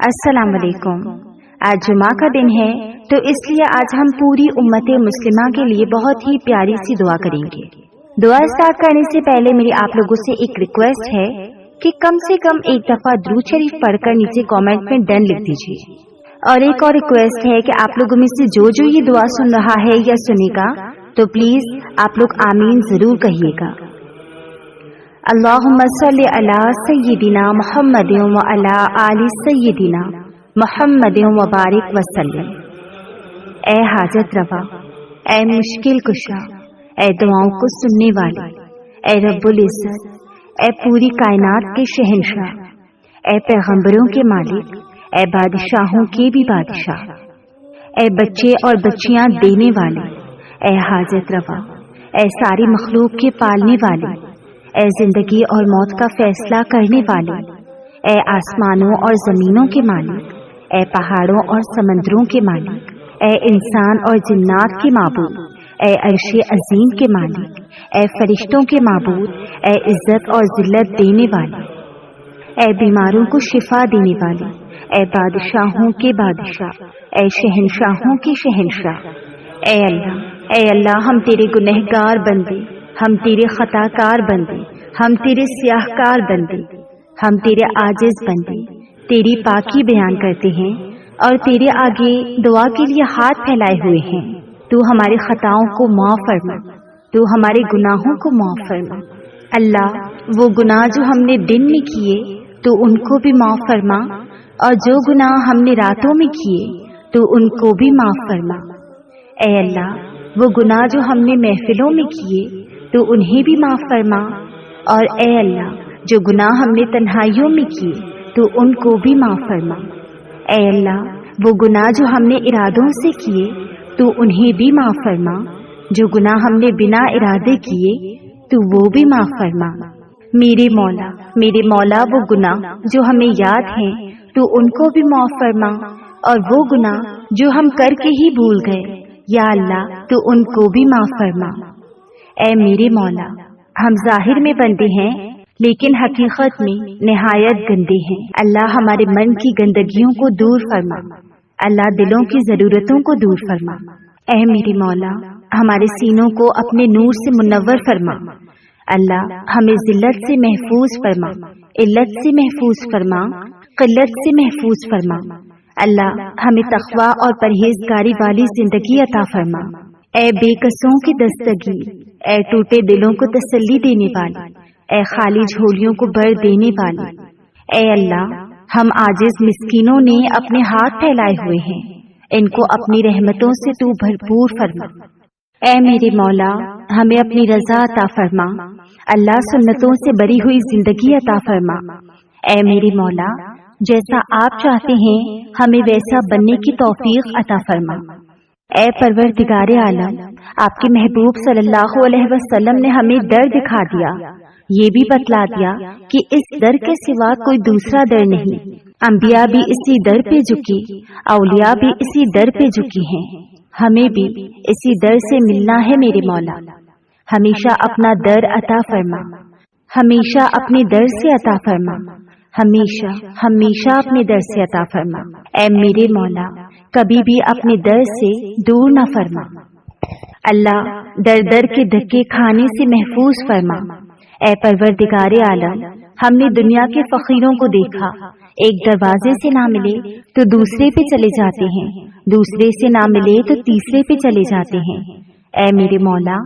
السلام علیکم۔ آج جمعہ کا دن ہے تو اس لیے آج ہم پوری امت مسلمہ کے لیے بہت ہی پیاری سی دعا کریں گے۔ دعا اسٹارٹ کرنے سے پہلے میری آپ لوگوں سے ایک ریکویسٹ ہے کہ کم سے کم ایک دفعہ درود شریف پڑھ کر نیچے کامنٹ میں ڈن لکھ دیجیے۔ اور ایک اور ریکویسٹ ہے کہ آپ لوگوں میں سے جو یہ دعا سن رہا ہے یا سنے گا تو پلیز آپ لوگ آمین ضرور کہیے گا۔ اللہم صلی علی سیدنا محمد وعلی آل سیدنا محمد وبارک وسلم۔ اے حاجت روا، اے مشکل کشا، اے دعاؤں کو سننے والے، اے رب العزت، اے پوری کائنات کے شہنشاہ، اے پیغمبروں کے مالک، اے بادشاہوں کے بھی بادشاہ، اے بچے اور بچیاں دینے والے، اے حاجت روا، اے ساری مخلوق کے پالنے والے، اے زندگی اور موت کا فیصلہ کرنے والے، اے آسمانوں اور زمینوں کے مالک، اے پہاڑوں اور سمندروں کے مالک، اے انسان اور جنات کے معبود، اے عرش عظیم کے مالک، اے فرشتوں کے معبود، اے عزت اور ذلت دینے والے، اے بیماروں کو شفا دینے والے، اے بادشاہوں کے بادشاہ، اے شہنشاہوں کے شہنشاہ، اے اللہ ہم تیرے گنہگار بندے، ہم تیرے خطا کار بندے، ہم تیرے سیاہ کار بندے، ہم تیرے عاجز بندے تیری پاکی بیان کرتے ہیں اور تیرے آگے دعا کے لیے ہاتھ پھیلائے ہوئے ہیں۔ تو ہماری خطاؤں کو معاف فرما، تو ہمارے گناہوں کو معاف فرما۔ اللہ وہ گناہ جو ہم نے دن میں کیے تو ان کو بھی معاف فرما، اور جو گناہ ہم نے راتوں میں کیے تو ان کو بھی معاف فرما۔ اے اللہ وہ گناہ جو ہم نے محفلوں میں کیے تو انہیں بھی معاف فرما، اور اے اللہ جو گناہ ہم نے تنہائیوں میں کیے تو ان کو بھی معاف فرما۔ اے اللہ وہ گناہ جو ہم نے ارادوں سے کیے تو انہیں بھی معاف فرما، جو گناہ ہم نے بنا ارادے کیے تو وہ بھی معاف فرما۔ میرے مولا وہ گناہ جو ہمیں یاد ہیں تو ان کو بھی معاف فرما، اور وہ گناہ جو ہم کر کے ہی بھول گئے یا اللہ تو ان کو بھی معاف فرما۔ اے میرے مولا ہم ظاہر میں بندے ہیں لیکن حقیقت میں نہایت گندے ہیں۔ اللہ ہمارے من کی گندگیوں کو دور فرما، اللہ دلوں کی ضرورتوں کو دور فرما۔ اے میرے مولا ہمارے سینوں کو اپنے نور سے منور فرما، اللہ ہمیں ذلت سے محفوظ فرما، علت سے محفوظ فرما، قلت سے محفوظ فرما۔ اللہ ہمیں تقوی اور پرہیزگاری والی زندگی عطا فرما۔ اے بے کسوں کی دستگیر، اے ٹوٹے دلوں کو تسلی دینے والے، اے خالی جھولیوں کو بھر دینے والے، اے اللہ ہم عاجز مسکینوں نے اپنے ہاتھ پھیلائے ہوئے ہیں، ان کو اپنی رحمتوں سے تو بھرپور فرما۔ اے میرے مولا ہمیں اپنی رضا عطا فرما، اللہ سنتوں سے بری ہوئی زندگی عطا فرما۔ اے میرے مولا جیسا آپ چاہتے ہیں ہمیں ویسا بننے کی توفیق عطا فرما۔ اے پروردگار عالم آپ کے محبوب صلی اللہ علیہ وسلم نے ہمیں در دکھا دیا، یہ بھی بتلا دیا کہ اس در کے سوا کوئی دوسرا در نہیں۔ انبیاء بھی اسی در پہ جھکی، اولیاء بھی اسی در پہ جھکی ہیں، ہمیں بھی اسی در سے ملنا ہے میرے مولا۔ ہمیشہ اپنا در عطا فرما، ہمیشہ اپنے در سے عطا فرما، ہمیشہ اپنے در سے عطا فرما۔ اے میرے مولا کبھی بھی اپنے در سے دور نہ فرما۔ اللہ در در کے دھکے کھانے سے محفوظ فرما۔ اے پروردگار عالم ہم نے دنیا کے فقیروں کو دیکھا، ایک دروازے سے نہ ملے تو دوسرے پہ چلے جاتے ہیں، دوسرے سے نہ ملے تو تیسرے پہ چلے جاتے ہیں۔ اے میرے مولا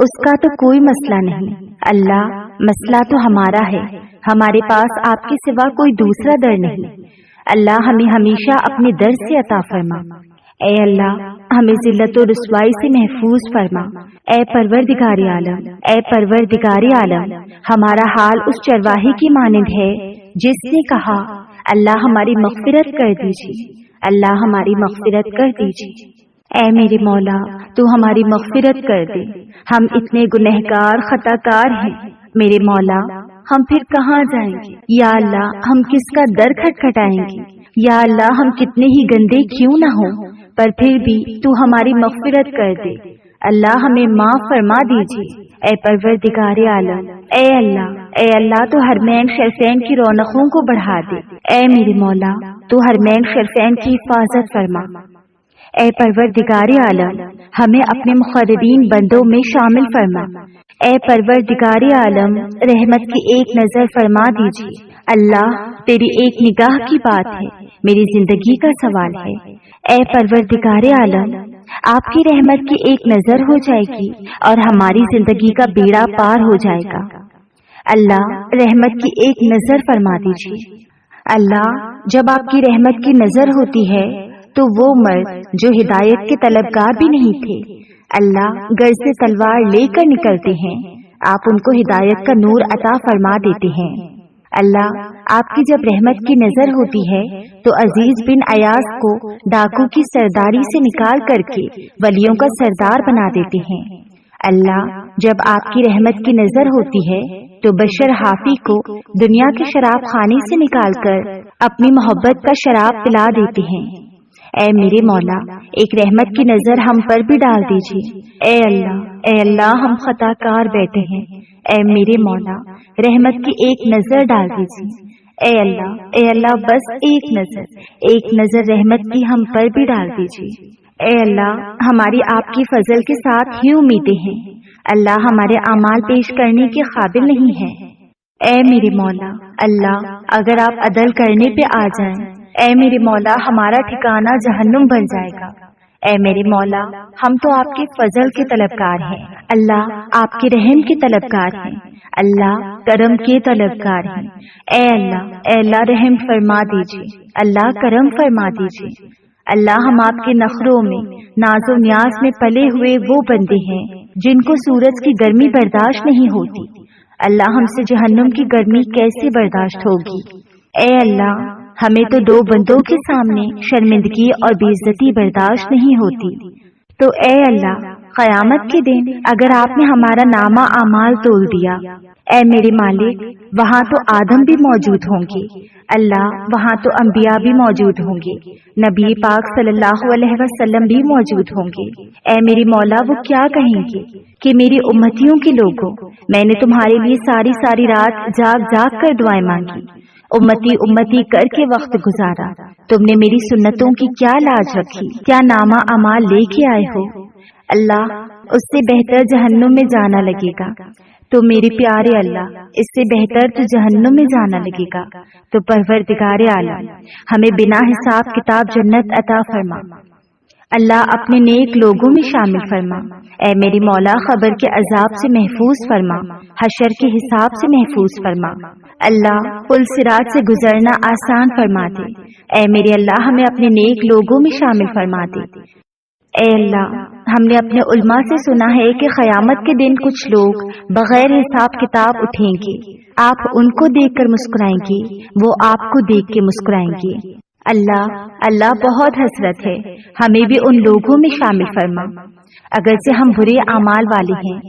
اس کا تو کوئی مسئلہ نہیں، اللہ مسئلہ تو ہمارا ہے، ہمارے پاس آپ کے سوا کوئی دوسرا در نہیں۔ اللہ ہمیں ہمیشہ اپنے در سے عطا فرما۔ اے اللہ ہمیں ذلت و رسوائی سے محفوظ فرما۔ اے پروردگار عالم ہمارا حال اس چرواہے کی مانند ہے جس نے کہا اللہ ہماری مغفرت کر دیجیے، اللہ ہماری مغفرت کر دیجیے۔ اے میرے مولا تو ہماری مغفرت کر دے، ہم اتنے گنہگار خطا کار ہیں میرے مولا، ہم پھر کہاں جائیں گے؟ یا اللہ ہم کس کا در کھٹکھٹائیں گے؟ یا اللہ ہم کتنے ہی گندے کیوں نہ ہوں پر پھر بھی تو ہماری مغفرت کر دے، اللہ ہمیں معاف فرما دیجیے۔ اے پروردگار عالم، اے اللہ تو حرمین شریفین کی رونقوں کو بڑھا دے۔ اے میرے مولا تو حرمین شریفین کی حفاظت فرما۔ اے پروردگار عالم، ہمیں اپنے مقربین بندوں میں شامل فرما۔ اے پروردگار عالم، رحمت کی ایک نظر فرما دیجیے۔ اللہ، تیری ایک نگاہ کی بات ہے، میری زندگی کا سوال ہے۔ اے پروردگار عالم، آپ کی رحمت کی ایک نظر ہو جائے گی اور ہماری زندگی کا بیڑا پار ہو جائے گا۔ اللہ، رحمت کی ایک نظر فرما دیجیے۔ اللہ، جب آپ کی رحمت کی نظر ہوتی ہے تو وہ مرد جو ہدایت کے طلبگار بھی نہیں تھے، اللہ گھر سے تلوار لے کر نکلتے ہیں، آپ ان کو ہدایت کا نور عطا فرما دیتے ہیں۔ اللہ، آپ کی جب رحمت کی نظر ہوتی ہے تو عزیز بن ایاز کو ڈاکو کی سرداری سے نکال کر کے ولیوں کا سردار بنا دیتے ہیں۔ اللہ، جب آپ کی رحمت کی نظر ہوتی ہے تو بشر حافی کو دنیا کے شراب خانے سے نکال کر اپنی محبت کا شراب پلا دیتے ہیں۔ اے میرے مولا، ایک رحمت کی نظر ہم پر بھی ڈال دیجیے۔ اے اللہ ہم خطا کار بیٹھے ہیں، اے میرے مولا رحمت کی ایک نظر ڈال دیجیے۔ اے اللہ بس ایک نظر رحمت کی ہم پر بھی ڈال دیجیے۔ اے اللہ، ہماری آپ کی فضل کے ساتھ ہی امیدیں ہیں، اللہ ہمارے اعمال پیش کرنے کے قابل نہیں ہے۔ اے میرے مولا، اللہ اگر آپ عدل کرنے پہ آ جائیں، اے میرے مولا ہمارا ٹھکانہ جہنم بن جائے گا۔ اے میرے مولا، ہم تو آپ کے فضل کے طلبگار ہیں، اللہ آپ کے رحم کے طلبگار ہیں، اللہ کرم کے طلبگار ہیں۔ اے اللہ رحم فرما دیجیے، اللہ کرم فرما دیجیے۔ اللہ، ہم آپ کے نخروں میں ناز و نیاز میں پلے ہوئے وہ بندے ہیں جن کو سورج کی گرمی برداشت نہیں ہوتی، اللہ ہم سے جہنم کی گرمی کیسے برداشت ہوگی؟ اے اللہ، ہمیں تو دو بندوں کے سامنے شرمندگی اور بے عزتی برداشت نہیں ہوتی، تو اے اللہ قیامت کے دن اگر آپ نے ہمارا نامہ اعمال تول دیا، اے میرے مالک وہاں تو آدم بھی موجود ہوں گے، اللہ وہاں تو انبیاء بھی موجود ہوں گے، نبی پاک صلی اللہ علیہ وسلم بھی موجود ہوں گے۔ اے میری مولا، وہ کیا کہیں گے کہ میری امتیوں کے لوگوں، میں نے تمہارے لیے ساری رات جاگ جاگ کر دعائیں مانگی، امتی کر کے وقت گزارا، تم نے میری سنتوں کی کیا لاج رکھی، کیا نامہ اعمال لے کے آئے ہو؟ اللہ، اس سے بہتر جہنم میں جانا لگے گا، تو میرے پیارے اللہ اس سے بہتر تو جہنم میں جانا لگے گا، تو پروردگار عالم ہمیں بنا حساب کتاب جنت عطا فرما، اللہ اپنے نیک لوگوں میں شامل فرما۔ اے میری مولا، قبر کے عذاب سے محفوظ فرما، حشر کے حساب سے محفوظ فرما، اللہ پل صراط سے گزرنا آسان فرما دے۔ اے میرے اللہ، ہمیں اپنے نیک لوگوں میں شامل فرما دے۔ اے اللہ، ہم نے اپنے علماء سے سنا ہے کہ قیامت کے دن کچھ لوگ بغیر حساب کتاب اٹھیں گے، آپ ان کو دیکھ کر مسکرائیں گے، وہ آپ کو دیکھ کے مسکرائیں گے۔ اللہ بہت حسرت ہے، ہمیں بھی ان لوگوں میں شامل فرما۔ اگرچہ ہم برے اعمال والے ہیں،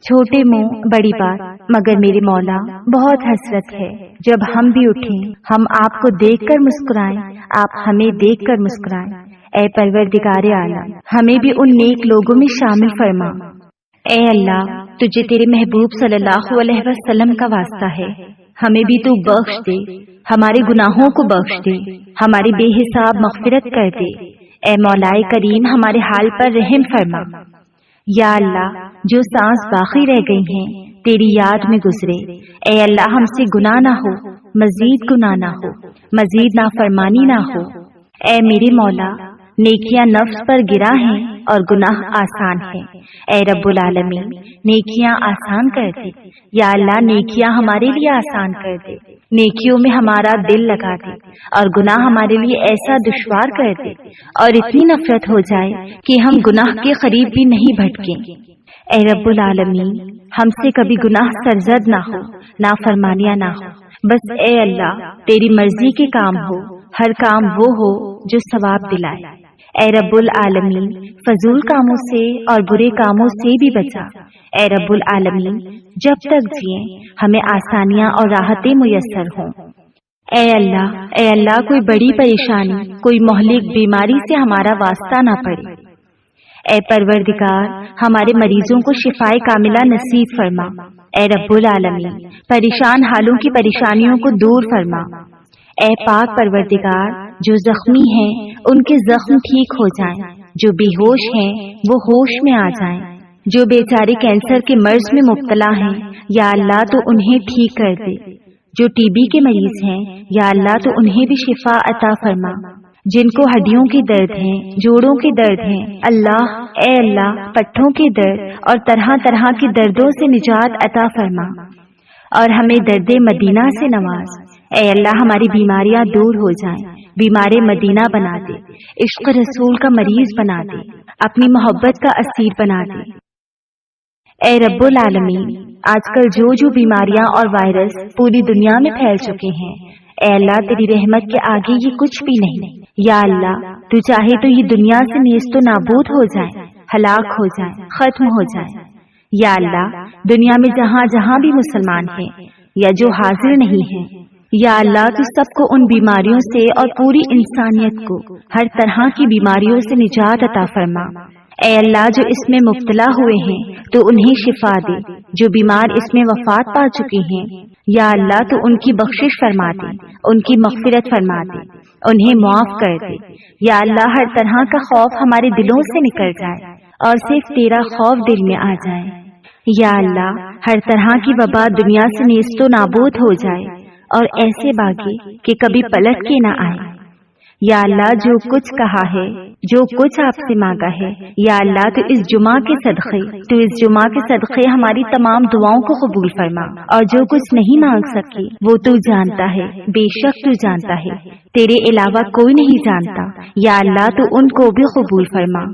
چھوٹے منہ بڑی بات، مگر میرے مولا بہت حسرت ہے جب ہم بھی اٹھیں، ہم آپ کو دیکھ کر مسکرائیں، آپ ہمیں دیکھ کر مسکرائیں۔ اے پروردگار عالم ہمیں بھی ان نیک لوگوں میں شامل فرما۔ اے اللہ، تجھے تیرے محبوب صلی اللہ علیہ وسلم کا واسطہ ہے، ہمیں بھی تو بخش دے، ہمارے گناہوں کو بخش دے، ہماری بے حساب مغفرت کر دے۔ اے مولا کریم ہمارے حال پر رحم فرما۔ یا اللہ، جو سانس باقی رہ گئی ہیں تیری یاد میں گزرے، اے اللہ ہم سے گناہ نہ ہو، مزید گناہ نہ ہو، مزید نافرمانی نہ ہو۔ اے میرے مولا، نیکیاں نفس پر گرا ہیں اور گناہ آسان ہیں، اے رب العالمین نیکیاں آسان کر دے۔ یا اللہ، نیکیاں ہمارے لیے آسان کر دے، نیکیوں میں ہمارا دل لگا دے، اور گناہ ہمارے لیے ایسا دشوار کر دے اور اتنی نفرت ہو جائے کہ ہم گناہ کے قریب بھی نہیں بھٹکیں۔ اے رب العالمین، ہم سے کبھی گناہ سرزد نہ ہو، نافرمانیاں نہ ہو، بس اے اللہ تیری مرضی کے کام ہو، ہر کام وہ ہو جو ثواب دلائے۔ اے رب العالمین، فضول کاموں سے اور برے کاموں سے بھی بچا۔ اے رب العالمین، جب تک جئیں ہمیں آسانیاں اور راحتیں میسر ہوں۔ اے اللہ کوئی بڑی پریشانی، کوئی مہلک بیماری سے ہمارا واسطہ نہ پڑے۔ اے پروردگار ہمارے مریضوں کو شفائے کاملہ نصیب فرما۔ اے رب العالمین پریشان حالوں کی پریشانیوں کو دور فرما۔ اے پاک پروردگار جو زخمی ہیں ان کے زخم ٹھیک ہو جائیں، جو بے ہوش ہیں وہ ہوش میں آ جائیں، جو بیچارے کینسر کے مرض میں مبتلا ہیں یا اللہ تو انہیں ٹھیک کر دے، جو ٹی بی کے مریض ہیں یا اللہ تو انہیں بھی شفا عطا فرما، جن کو ہڈیوں کے درد ہیں، جوڑوں کے درد ہیں، اے اللہ پٹھوں کے درد اور طرح طرح کے دردوں سے نجات عطا فرما اور ہمیں درد مدینہ سے نواز۔ اے اللہ ہماری بیماریاں دور ہو جائیں، بیمار مدینہ بنا دے، عشق رسول کا مریض بنا دے، اپنی محبت کا اسیر بنا دے۔ اے رب العالمین آج کل جو بیماریاں اور وائرس پوری دنیا میں پھیل چکے ہیں، اے اللہ تیری رحمت کے آگے یہ کچھ بھی نہیں۔ یا اللہ تو چاہے تو یہ دنیا سے نیست و نابود ہو جائے، ہلاک ہو جائے، ختم ہو جائے۔ یا اللہ دنیا میں جہاں جہاں بھی مسلمان ہیں یا جو حاضر نہیں ہیں، یا اللہ تو سب کو ان بیماریوں سے اور پوری انسانیت کو ہر طرح کی بیماریوں سے نجات عطا فرما۔ اے اللہ جو اس میں مبتلا ہوئے ہیں تو انہیں شفا دے، جو بیمار اس میں وفات پا چکے ہیں یا اللہ تو ان کی بخشش فرما دے، ان کی مغفرت فرما دے، انہیں معاف کر دے۔ یا اللہ ہر طرح کا خوف ہمارے دلوں سے نکل جائے اور صرف تیرا خوف دل میں آ جائے۔ یا اللہ ہر طرح کی وبا دنیا سے نیست و نابود ہو جائے اور ایسے باقی کہ کبھی پلٹ کے نہ آئے۔ یا اللہ جو کچھ کہا ہے، جو کچھ آپ سے مانگا ہے، یا اللہ تو اس جمعہ کے صدقے ہماری تمام دعاؤں کو قبول فرما، اور جو کچھ نہیں مانگ سکی وہ تو جانتا ہے، بے شک تو جانتا ہے، تیرے علاوہ کوئی نہیں جانتا۔ یا اللہ تو ان کو بھی قبول فرما۔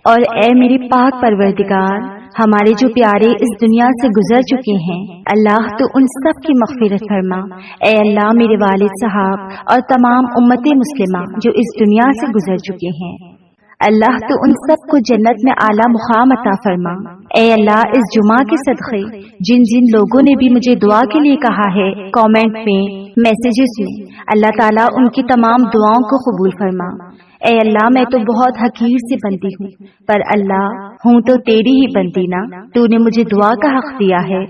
اور اے میرے پاک پروردگار ہمارے جو پیارے اس دنیا سے گزر چکے ہیں، اللہ تو ان سب کی مغفرت فرما۔ اے اللہ میرے والد صاحب اور تمام امت مسلمہ جو اس دنیا سے گزر چکے ہیں، اللہ تو ان سب کو جنت میں اعلیٰ مقام عطا فرما۔ اے اللہ اس جمعہ کے صدقے جن لوگوں نے بھی مجھے دعا کے لیے کہا ہے، کامنٹ میں، میسیجز میں، اللہ تعالیٰ ان کی تمام دعاؤں کو قبول فرما۔ اے اللہ میں تو بہت حقیر سے بندی ہوں، پر اللہ ہوں تو تیری ہی بندی نا، تو نے مجھے دعا کا حق دیا ہے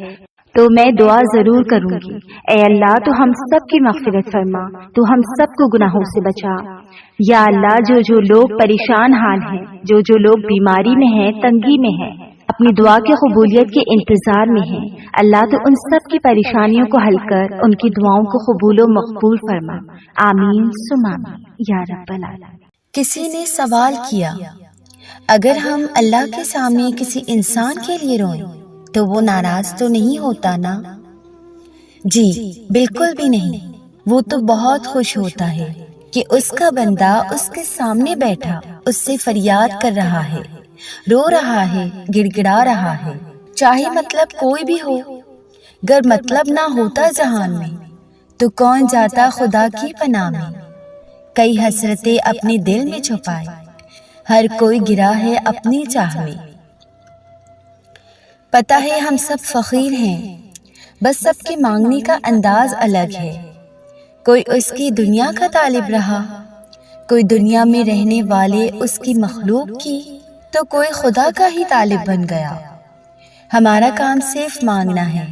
تو میں دعا ضرور کروں گی۔ اے اللہ تو ہم سب کی مغفرت فرما، تو ہم سب کو گناہوں سے بچا۔ یا اللہ جو لوگ پریشان حال ہیں، جو لوگ بیماری میں ہیں، تنگی میں ہیں، اپنی دعا کی قبولیت کے انتظار میں ہیں، اللہ تو ان سب کی پریشانیوں کو حل کر ان کی دعاؤں کو قبول و مقبول فرما۔ آمین ثم آمین یا رب العالمین۔ کسی نے سوال کیا، اگر ہم اللہ کے سامنے کسی انسان کے لیے روئیں تو وہ ناراض تو نہیں ہوتا نا؟ جی بالکل بھی نہیں، وہ تو بہت خوش ہوتا ہے کہ اس کا بندہ اس کے سامنے بیٹھا اس سے فریاد کر رہا ہے، رو رہا ہے، گڑ گڑا رہا ہے، چاہے مطلب کوئی بھی ہو۔ گر مطلب نہ ہوتا جہان میں تو کون جاتا خدا کی پناہ میں؟ کئی حسرتیں اپنے دل میں چھپائے، ہر کوئی گرا ہے اپنی چاہ میں۔ پتہ ہے ہم سب فقیر ہیں، بس سب کے مانگنے کا انداز الگ ہے۔ کوئی اس کی دنیا کا طالب رہا، کوئی دنیا میں رہنے والے اس کی مخلوق کی، تو کوئی خدا کا ہی طالب بن گیا۔ ہمارا کام صرف مانگنا ہے،